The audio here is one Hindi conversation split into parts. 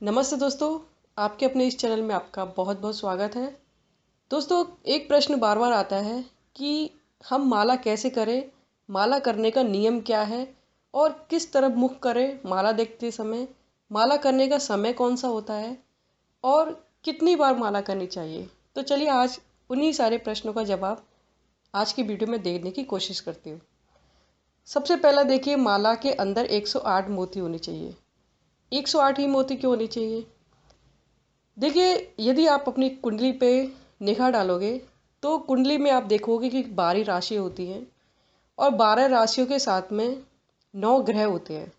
नमस्ते दोस्तों, आपके अपने इस चैनल में आपका बहुत बहुत स्वागत है। दोस्तों, एक प्रश्न बार बार आता है कि हम माला कैसे करें, माला करने का नियम क्या है और किस तरफ मुख करें माला देखते समय, माला करने का समय कौन सा होता है और कितनी बार माला करनी चाहिए। तो चलिए आज उन्हीं सारे प्रश्नों का जवाब आज की वीडियो में देने की कोशिश करती हूँ। सबसे पहला देखिए, माला के अंदर 108 मोती होनी चाहिए। 108 ही मोती क्यों होनी चाहिए? देखिए, यदि आप अपनी कुंडली पे निगाह डालोगे तो कुंडली में आप देखोगे कि 12 राशि होती हैं और 12 राशियों के साथ में 9 ग्रह होते हैं।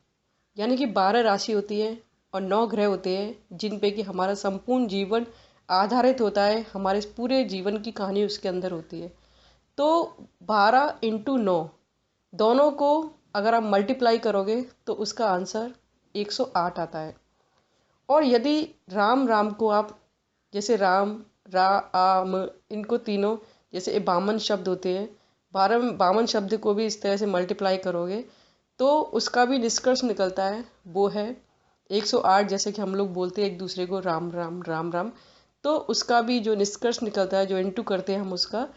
यानी कि 12 राशि होती है और 9 ग्रह होते हैं जिन पे कि हमारा संपूर्ण जीवन आधारित होता है। हमारे इस पूरे जीवन की कहानी उसके अंदर होती है। तो 12 इंटू 9 दोनों को अगर आप मल्टीप्लाई करोगे तो उसका आंसर 108 आता है। और यदि राम राम को आप जैसे राम रा आम इनको तीनों जैसे बामन शब्द होते हैं, बामन शब्द को भी इस तरह से मल्टीप्लाई करोगे तो उसका भी निष्कर्ष निकलता है, वो है 108। जैसे कि हम लोग बोलते हैं एक दूसरे को राम राम राम राम, तो उसका भी जो निष्कर्ष निकलता है, जो इंटू करते हैं हम उसका,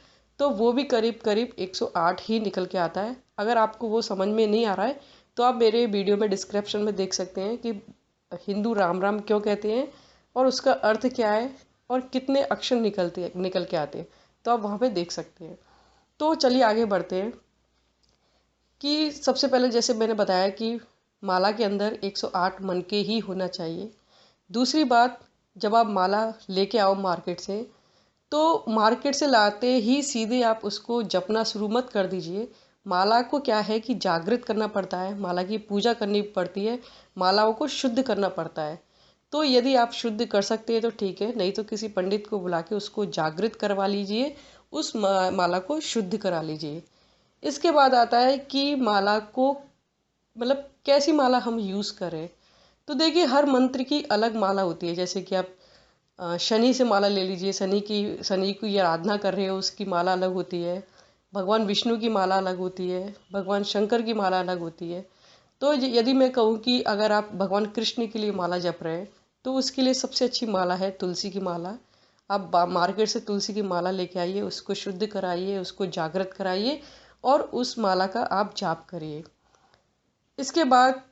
तो वो भी करीब करीब 108 ही निकल के आता है। अगर आपको वो समझ में नहीं आ रहा है तो आप मेरे वीडियो में डिस्क्रिप्शन में देख सकते हैं कि हिंदू राम राम क्यों कहते हैं और उसका अर्थ क्या है और कितने अक्षर निकल के आते हैं, तो आप वहाँ पे देख सकते हैं। तो चलिए आगे बढ़ते हैं कि सबसे पहले जैसे मैंने बताया कि माला के अंदर 108 मन के ही होना चाहिए। दूसरी बात, जब आप माला लेके आओ मार्केट से, तो मार्केट से लाते ही सीधे आप उसको जपना शुरू मत कर दीजिए। माला को क्या है कि जागृत करना पड़ता है, माला की पूजा करनी पड़ती है, मालाओं को शुद्ध करना पड़ता है। तो यदि आप शुद्ध कर सकते हैं तो ठीक है, नहीं तो किसी पंडित को बुला के उसको जागृत करवा लीजिए, उस माला को शुद्ध करा लीजिए। इसके बाद आता है कि माला को मतलब कैसी माला हम यूज़ करें। तो देखिए, हर मंत्र की अलग माला होती है। जैसे कि आप शनि से माला ले लीजिए, शनि की आराधना कर रहे हो उसकी माला अलग होती है, भगवान विष्णु की माला अलग होती है, भगवान शंकर की माला अलग होती है। तो यदि मैं कहूँ कि अगर आप भगवान कृष्ण के लिए माला जप रहे हैं तो उसके लिए सबसे अच्छी माला है तुलसी की माला। आप मार्केट से तुलसी की माला लेके आइए, उसको शुद्ध कराइए, उसको जागृत कराइए और उस माला का आप जाप करिए। इसके बाद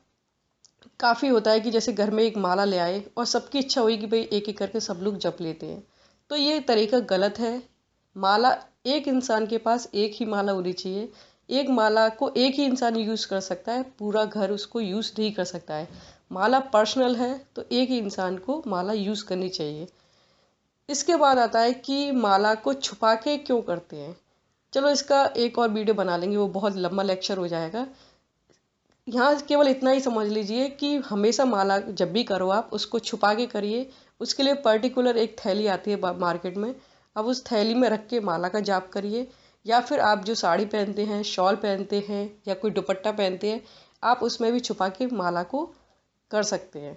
काफ़ी होता है कि जैसे घर में एक माला ले आए और सबकी इच्छा हुई कि भाई एक एक करके सब लोग जप लेते हैं, तो ये तरीका गलत है। माला एक इंसान के पास एक ही माला होनी चाहिए। एक माला को एक ही इंसान यूज़ कर सकता है, पूरा घर उसको यूज़ नहीं कर सकता है। माला पर्सनल है तो एक ही इंसान को माला यूज़ करनी चाहिए। इसके बाद आता है कि माला को छुपा के क्यों करते हैं। चलो इसका एक और वीडियो बना लेंगे, वो बहुत लंबा लेक्चर हो जाएगा। यहाँ केवल इतना ही समझ लीजिए कि हमेशा माला जब भी करो आप उसको छुपा के करिए। उसके लिए पर्टिकुलर एक थैली आती है मार्केट में, अब उस थैली में रख के माला का जाप करिए। या फिर आप जो साड़ी पहनते हैं, शॉल पहनते हैं या कोई दुपट्टा पहनते हैं, आप उसमें भी छुपा के माला को कर सकते हैं।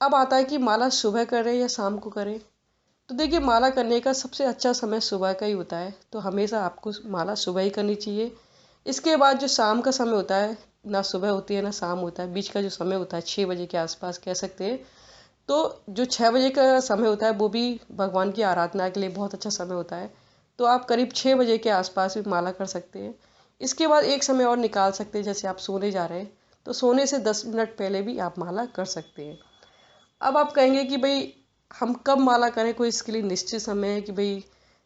अब आता है कि माला सुबह करें या शाम को करें। तो देखिए, माला करने का सबसे अच्छा समय सुबह का ही होता है, तो हमेशा आपको माला सुबह ही करनी चाहिए। इसके बाद जो शाम का समय होता है, ना सुबह होती है ना शाम होता है, बीच का जो समय होता है 6 बजे के आसपास कह सकते हैं। तो जो 6 बजे का समय होता है वो भी भगवान की आराधना के लिए बहुत अच्छा समय होता है। तो आप करीब 6 बजे के आसपास भी माला कर सकते हैं। इसके बाद एक समय और निकाल सकते हैं, जैसे आप सोने जा रहे हैं तो सोने से 10 मिनट पहले भी आप माला कर सकते हैं। अब आप कहेंगे कि भाई हम कब माला करें, कोई इसके लिए निश्चित समय है कि भाई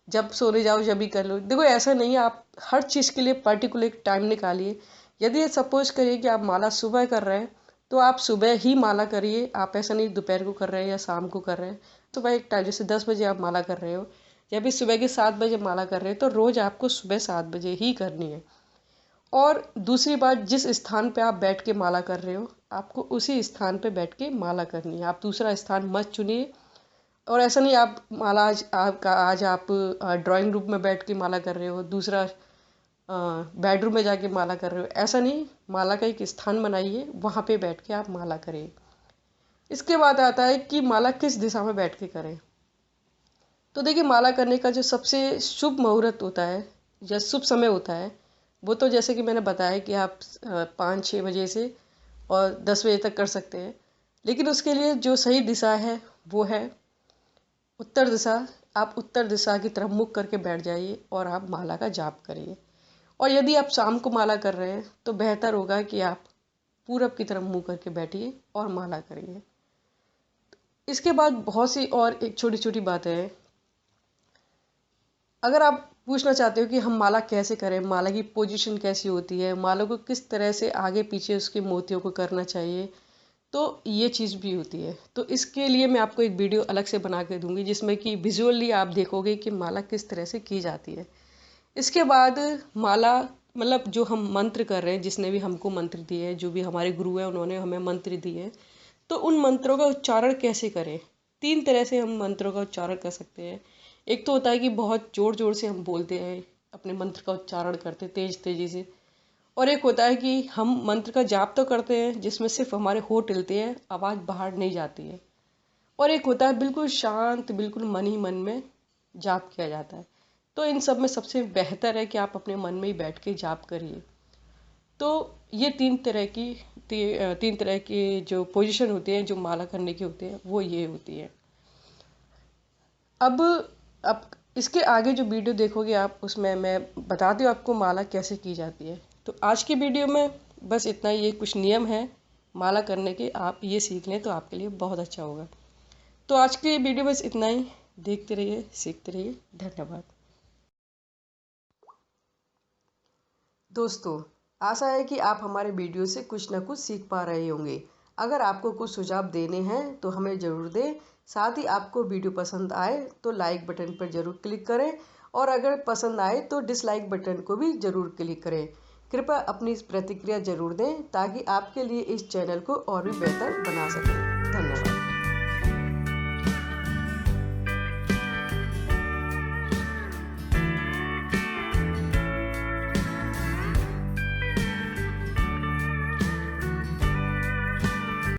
जब सोने जाओ जब भी कर लो। देखो, ऐसा नहीं है, आप हर चीज़ के लिए पर्टिकुलर एक टाइम निकालिए। यदि सपोज करिए कि आप माला सुबह कर रहे हैं तो आप सुबह ही माला करिए। आप ऐसा नहीं दोपहर को कर रहे हैं या शाम को कर रहे हैं। सुबह एक टाइम, जैसे 10 बजे आप माला कर रहे हो या फिर सुबह के 7 बजे माला कर रहे हैं, तो रोज़ आपको सुबह 7 बजे ही करनी है। और दूसरी बात, जिस स्थान पे आप बैठ के माला कर रहे हो आपको उसी स्थान पे बैठ के माला करनी है। आप दूसरा स्थान मत चुनिए। और ऐसा नहीं आप माला आज आप ड्राइंग रूम में बैठ के माला कर रहे हो, दूसरा बेडरूम में जाके माला कर रहे हो, ऐसा नहीं। माला का एक स्थान बनाइए, वहाँ पे बैठ के आप माला करें। इसके बाद आता है कि माला किस दिशा में बैठ के करें। तो देखिए, माला करने का जो सबसे शुभ मुहूर्त होता है या शुभ समय होता है, वो तो जैसे कि मैंने बताया कि आप 5-6 बजे से और 10 बजे तक कर सकते हैं। लेकिन उसके लिए जो सही दिशा है वो है उत्तर दिशा। आप उत्तर दिशा की तरफ मुख करके बैठ जाइए और आप माला का जाप करिए। और यदि आप शाम को माला कर रहे हैं तो बेहतर होगा कि आप पूरब की तरफ मुंह करके बैठिए और माला करिए। इसके बाद बहुत सी और एक छोटी छोटी बातें हैं। अगर आप पूछना चाहते हो कि हम माला कैसे करें, माला की पोजीशन कैसी होती है, माला को किस तरह से आगे पीछे उसके मोतियों को करना चाहिए, तो ये चीज़ भी होती है। तो इसके लिए मैं आपको एक वीडियो अलग से बना के दूंगी जिसमें कि विजुअली आप देखोगे कि माला किस तरह से की जाती है। इसके बाद माला मतलब जो हम मंत्र कर रहे हैं, जिसने भी हमको मंत्र दिए हैं, जो भी हमारे गुरु हैं उन्होंने हमें मंत्र दिए हैं, तो उन मंत्रों का उच्चारण कैसे करें। 3 तरह से हम मंत्रों का उच्चारण कर सकते हैं। एक तो होता है कि बहुत ज़ोर ज़ोर से हम बोलते हैं, अपने मंत्र का उच्चारण करते तेज तेजी से। और एक होता है कि हम मंत्र का जाप तो करते हैं जिसमें सिर्फ हमारे होंठ हिलते हैं, आवाज़ बाहर नहीं जाती है। और एक होता है बिल्कुल शांत, बिल्कुल मन ही मन में जाप किया जाता है। तो इन सब में सबसे बेहतर है कि आप अपने मन में ही बैठ के जाप करिए। तो ये 3 तरह की जो पोजीशन होती है, जो माला करने की होती है, वो ये होती है। अब इसके आगे जो वीडियो देखोगे आप, उसमें मैं बताती हूँ आपको माला कैसे की जाती है। तो आज की वीडियो में बस इतना ही। ये कुछ नियम है माला करने के, आप ये सीख लें तो आपके लिए बहुत अच्छा होगा। तो आज की वीडियो बस इतना ही। देखते रहिए, सीखते रहिए। धन्यवाद दोस्तों। आशा है कि आप हमारे वीडियो से कुछ ना कुछ सीख पा रहे होंगे। अगर आपको कुछ सुझाव देने हैं तो हमें ज़रूर दें। साथ ही आपको वीडियो पसंद आए तो लाइक बटन पर ज़रूर क्लिक करें, और अगर पसंद आए तो डिसलाइक बटन को भी ज़रूर क्लिक करें। कृपया अपनी प्रतिक्रिया ज़रूर दें ताकि आपके लिए इस चैनल को और भी बेहतर बना सकें। धन्यवाद।